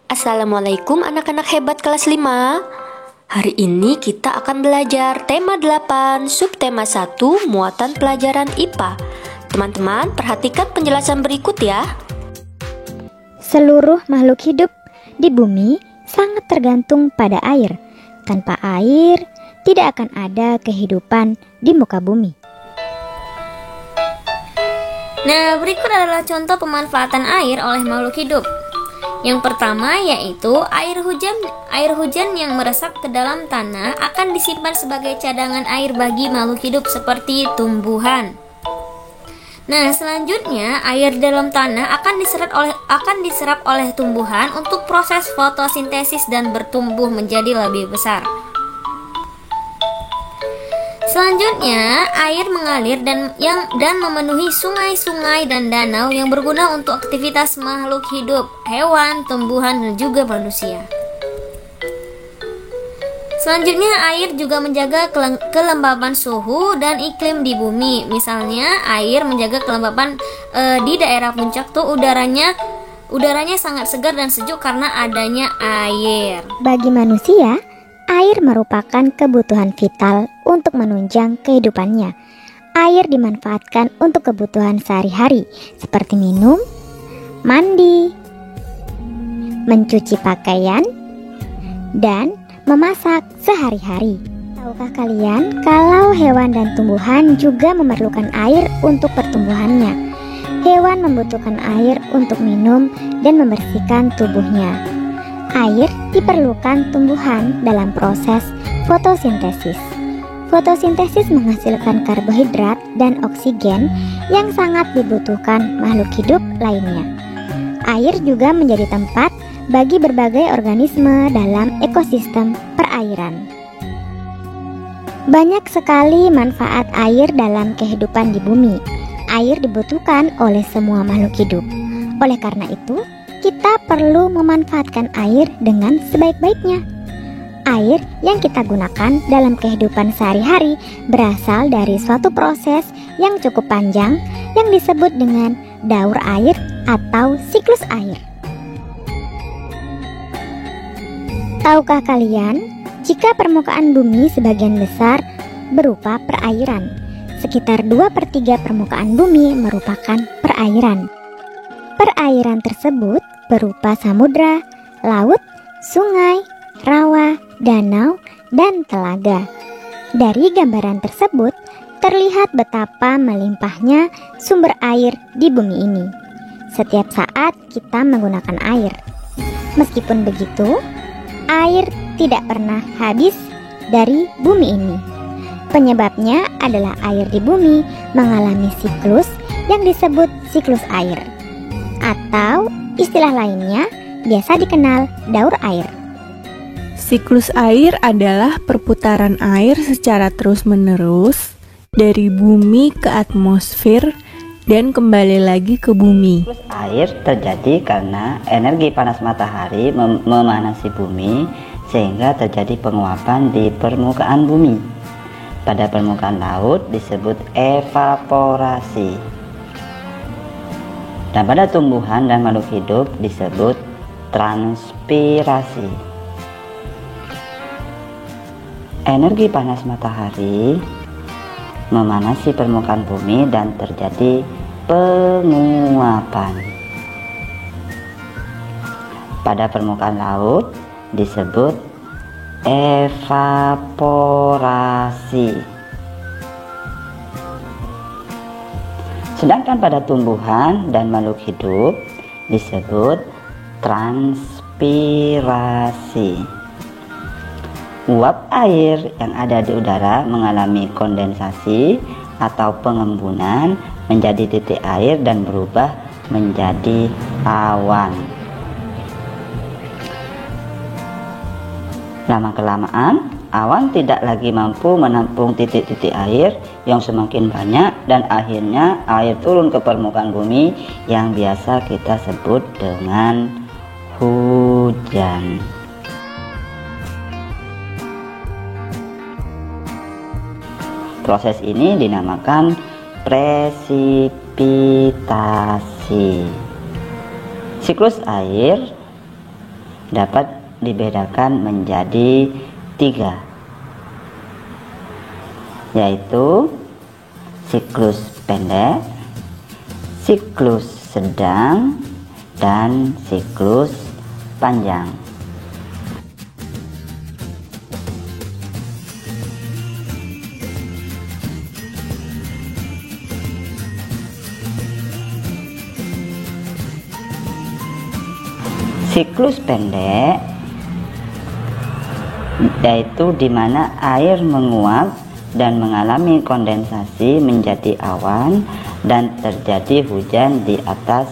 Assalamualaikum anak-anak hebat kelas 5. Hari ini kita akan belajar tema 8, subtema 1, muatan pelajaran IPA. Teman-teman, perhatikan penjelasan berikut ya. Seluruh makhluk hidup di bumi sangat tergantung pada air. Tanpa air, tidak akan ada kehidupan di muka bumi. Nah, berikut adalah contoh pemanfaatan air oleh makhluk hidup. Yang pertama yaitu air hujan yang meresap ke dalam tanah akan disimpan sebagai cadangan air bagi makhluk hidup seperti tumbuhan. Nah, selanjutnya air dalam tanah akan diserap oleh tumbuhan untuk proses fotosintesis dan bertumbuh menjadi lebih besar. Selanjutnya, air mengalir dan memenuhi sungai-sungai dan danau yang berguna untuk aktivitas makhluk hidup, hewan, tumbuhan, dan juga manusia. Selanjutnya, air juga menjaga kelembaban suhu dan iklim di bumi. Misalnya, air menjaga kelembaban di daerah puncak tuh udaranya sangat segar dan sejuk karena adanya air. Bagi manusia, air merupakan kebutuhan vital untuk menunjang kehidupannya. Air dimanfaatkan untuk kebutuhan sehari-hari seperti minum, mandi, mencuci pakaian, dan memasak sehari-hari. Tahukah kalian kalau hewan dan tumbuhan juga memerlukan air untuk pertumbuhannya? Hewan membutuhkan air untuk minum dan membersihkan tubuhnya. Air diperlukan tumbuhan dalam proses fotosintesis. Fotosintesis menghasilkan karbohidrat dan oksigen yang sangat dibutuhkan makhluk hidup lainnya. Air juga menjadi tempat bagi berbagai organisme dalam ekosistem perairan. Banyak sekali manfaat air dalam kehidupan di bumi. Air dibutuhkan oleh semua makhluk hidup. Oleh karena itu, kita perlu memanfaatkan air dengan sebaik-baiknya. Air yang kita gunakan dalam kehidupan sehari-hari berasal dari suatu proses yang cukup panjang yang disebut dengan daur air atau siklus air. Tahukah kalian, jika permukaan bumi sebagian besar berupa perairan, sekitar 2/3 permukaan bumi merupakan perairan. Perairan tersebut berupa samudra, laut, sungai, rawa, danau, dan telaga. Dari gambaran tersebut, terlihat betapa melimpahnya sumber air di bumi ini. Setiap saat kita menggunakan air. Meskipun begitu, air tidak pernah habis dari bumi ini. Penyebabnya adalah air di bumi mengalami siklus yang disebut siklus air, atau istilah lainnya biasa dikenal daur air. Siklus air adalah perputaran air secara terus-menerus dari bumi ke atmosfer dan kembali lagi ke bumi. Siklus air terjadi karena energi panas matahari memanasi bumi sehingga terjadi penguapan di permukaan bumi. Pada permukaan laut disebut evaporasi. Dan pada tumbuhan dan makhluk hidup disebut transpirasi. Energi panas matahari memanasi permukaan bumi dan terjadi penguapan. Pada permukaan laut disebut evaporasi. Sedangkan pada tumbuhan dan makhluk hidup disebut transpirasi. Uap air yang ada di udara mengalami kondensasi atau pengembunan menjadi titik air dan berubah menjadi awan. Lama-kelamaan, awan tidak lagi mampu menampung titik-titik air yang semakin banyak dan akhirnya air turun ke permukaan bumi yang biasa kita sebut dengan hujan. Proses ini dinamakan presipitasi. Siklus air dapat dibedakan menjadi 3, yaitu siklus pendek, siklus sedang, dan siklus panjang. Siklus pendek yaitu di mana air menguap dan mengalami kondensasi menjadi awan dan terjadi hujan di atas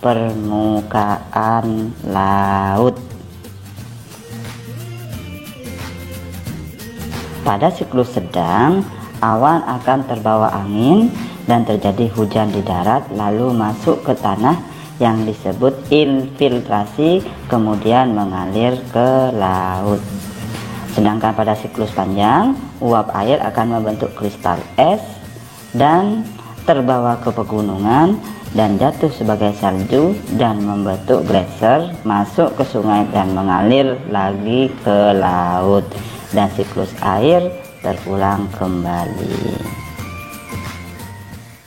permukaan laut. Pada siklus sedang, awan akan terbawa angin dan terjadi hujan di darat lalu masuk ke tanah yang disebut infiltrasi, kemudian mengalir ke laut. Sedangkan pada siklus panjang, uap air akan membentuk kristal es dan terbawa ke pegunungan dan jatuh sebagai salju dan membentuk gletser, masuk ke sungai dan mengalir lagi ke laut, dan siklus air terulang kembali.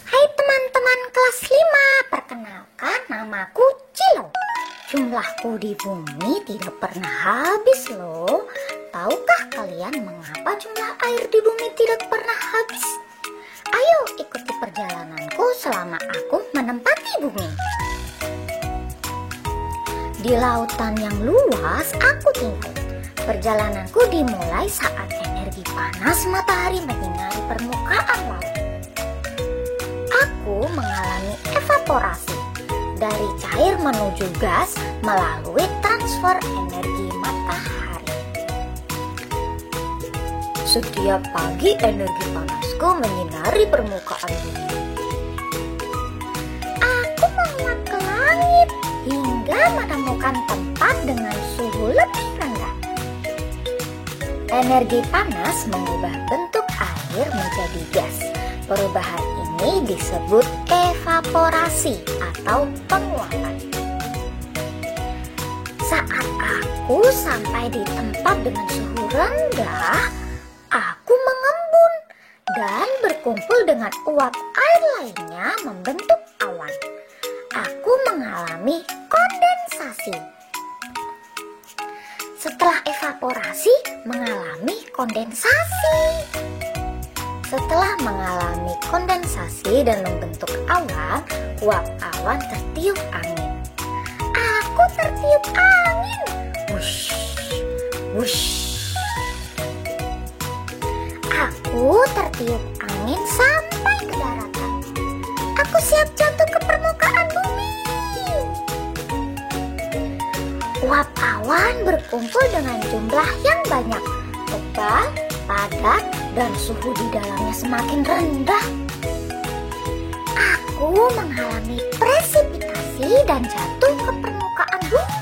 Hai teman-teman kelas 5, perkenalkan namaku Cilo. Jumlahku di bumi tidak pernah habis loh. Tahukah kalian mengapa jumlah air di bumi tidak pernah habis? Ayo ikuti perjalananku selama aku menempati bumi. Di lautan yang luas aku tinggal. Perjalananku dimulai saat energi panas matahari menyinari permukaan laut. Aku mengalami evaporasi dari cair menuju gas melalui transfer energi matahari. Setiap pagi energi panasku menyinari permukaan bumi. Aku menguap ke langit hingga menemukan tempat dengan suhu lebih rendah. Energi panas mengubah bentuk air menjadi gas. Perubahan ini disebut evaporasi atau penguapan. Saat aku sampai di tempat dengan suhu rendah, aku mengembun dan berkumpul dengan uap air lainnya membentuk awan. Aku mengalami kondensasi. Setelah evaporasi, mengalami kondensasi. Setelah mengalami kondensasi dan membentuk awan, uap awan tertiup angin. Aku tertiup angin. Wush, wush. Aku tertiup angin sampai ke daratan. Aku siap jatuh ke permukaan bumi. Uap awan berkumpul dengan jumlah yang banyak, tebal, padat, dan suhu di dalamnya semakin rendah. Aku mengalami presipitasi dan jatuh ke permukaan bumi.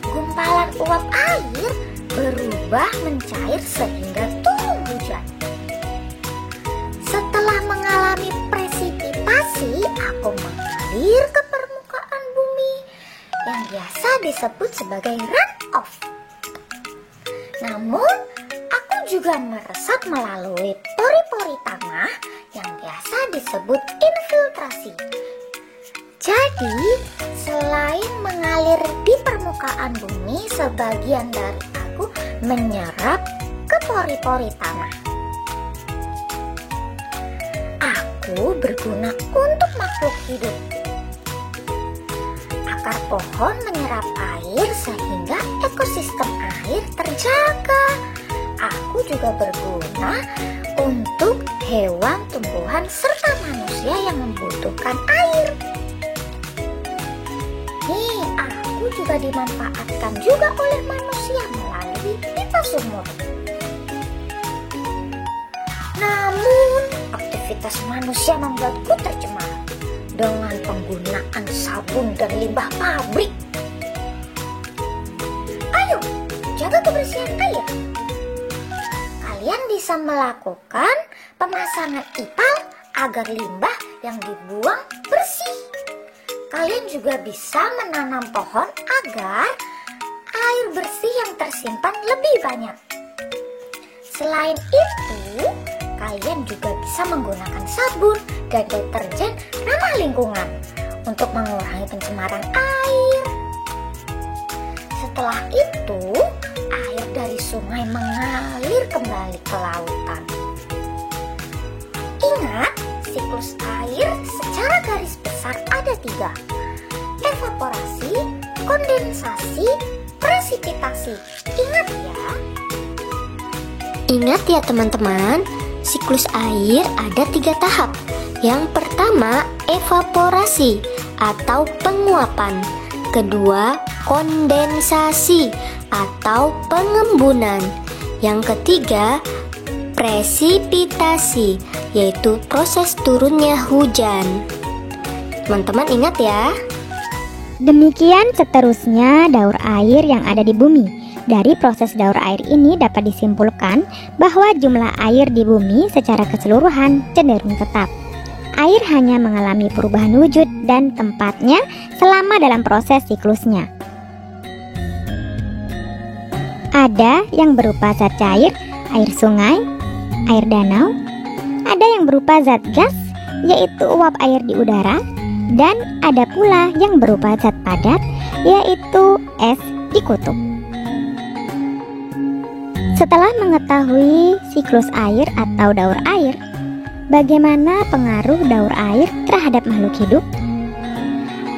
Gumpalan uap air berubah mencair sehingga turun hujan. Setelah mengalami presipitasi, aku mengalir ke permukaan bumi yang biasa disebut sebagai runoff. Namun, aku juga meresap melalui pori-pori tanah yang biasa disebut infiltrasi. Jadi, selain mengalir di permukaan bumi, sebagian dari aku menyerap ke pori-pori tanah. Aku berguna untuk makhluk hidup. Akar pohon menyerap air sehingga ekosistem air terjaga. Aku juga berguna untuk hewan, tumbuhan, serta manusia yang membutuhkan air. Nih, aku juga dimanfaatkan juga oleh manusia melalui pipa sumur. Namun, aktivitas manusia membuatku tercemar dengan penggunaan sabun dan limbah pabrik. Ayo, jaga kebersihan air. Kalian bisa melakukan pemasangan ipal agar limbah yang dibuang bersih. kalian juga bisa menanam pohon agar air bersih yang tersimpan lebih banyak. Selain itu, kalian juga bisa menggunakan sabun dan deterjen ramah lingkungan untuk mengurangi pencemaran air. Setelah itu, air dari sungai mengalir kembali ke lautan. Ingat, siklus air secara garis besar ada 3: evaporasi, kondensasi, presipitasi. Ingat ya. Ingat ya teman-teman, siklus air ada 3 tahap. Yang pertama, evaporasi atau penguapan. Kedua, kondensasi atau pengembunan. Yang ketiga, presipitasi, yaitu proses turunnya hujan. Teman-teman ingat ya. Demikian seterusnya daur air yang ada di bumi. Dari proses daur air ini dapat disimpulkan bahwa jumlah air di bumi secara keseluruhan cenderung tetap. Air hanya mengalami perubahan wujud dan tempatnya selama dalam proses siklusnya. Ada yang berupa zat cair, air sungai, air danau. Ada yang berupa zat gas, yaitu uap air di udara. Dan ada pula yang berupa zat padat, yaitu es di kutub. Setelah mengetahui siklus air atau daur air, bagaimana pengaruh daur air terhadap makhluk hidup?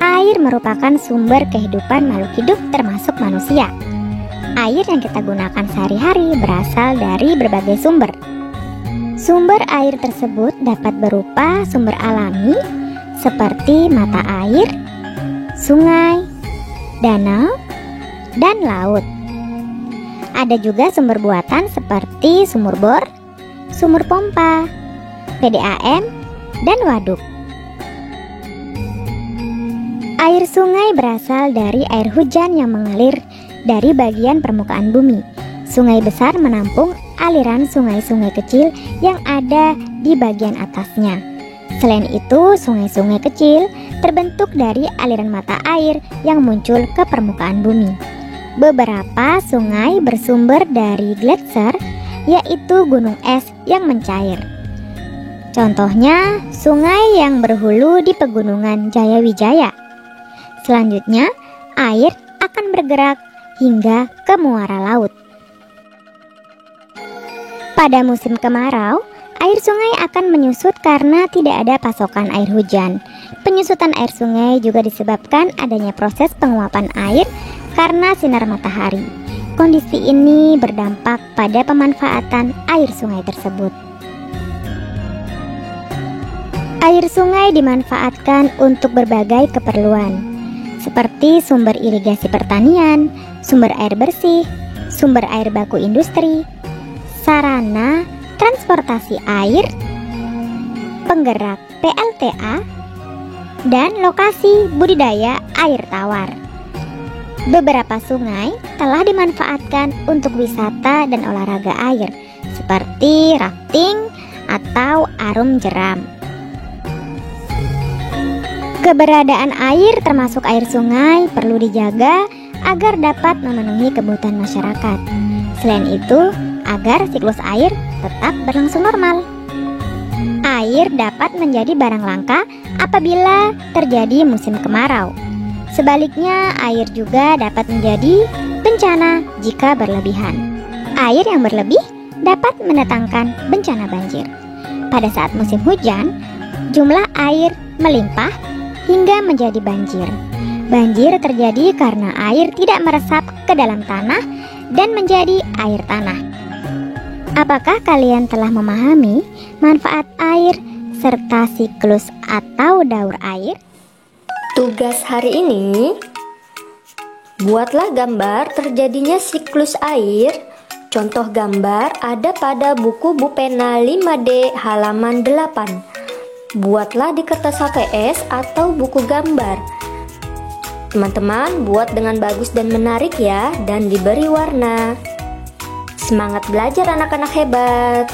Air merupakan sumber kehidupan makhluk hidup termasuk manusia. Air yang kita gunakan sehari-hari berasal dari berbagai sumber. Sumber air tersebut dapat berupa sumber alami seperti mata air, sungai, danau, dan laut. Ada juga sumber buatan seperti sumur bor, sumur pompa, PDAM, dan waduk. Air sungai berasal dari air hujan yang mengalir dari bagian permukaan bumi. Sungai besar menampung aliran sungai-sungai kecil yang ada di bagian atasnya. Selain itu, sungai-sungai kecil terbentuk dari aliran mata air yang muncul ke permukaan bumi. Beberapa sungai bersumber dari gletser, yaitu gunung es yang mencair. Contohnya, sungai yang berhulu di pegunungan Jayawijaya. Selanjutnya, air akan bergerak hingga ke muara laut. Pada musim kemarau, air sungai akan menyusut karena tidak ada pasokan air hujan. Penyusutan air sungai juga disebabkan adanya proses penguapan air karena sinar matahari. Kondisi ini berdampak pada pemanfaatan air sungai tersebut. Air sungai dimanfaatkan untuk berbagai keperluan, seperti sumber irigasi pertanian, sumber air bersih, sumber air baku industri, sarana transportasi air, penggerak PLTA, dan lokasi budidaya air tawar. Beberapa sungai telah dimanfaatkan untuk wisata dan olahraga air, seperti rafting atau arum jeram. Keberadaan air termasuk air sungai perlu dijaga agar dapat memenuhi kebutuhan masyarakat. Selain itu, agar siklus air tetap berlangsung normal. Air dapat menjadi barang langka apabila terjadi musim kemarau. Sebaliknya, air juga dapat menjadi bencana jika berlebihan. Air yang berlebih dapat mendatangkan bencana banjir. Pada saat musim hujan, jumlah air melimpah hingga menjadi banjir. Banjir terjadi karena air tidak meresap ke dalam tanah dan menjadi air tanah. Apakah kalian telah memahami manfaat air serta siklus atau daur air? Tugas hari ini, buatlah gambar terjadinya siklus air. Contoh gambar ada pada buku Bu Pena 5D halaman 8. Buatlah di kertas HVS atau buku gambar. Teman-teman buat dengan bagus dan menarik ya, dan diberi warna. Semangat belajar anak-anak hebat.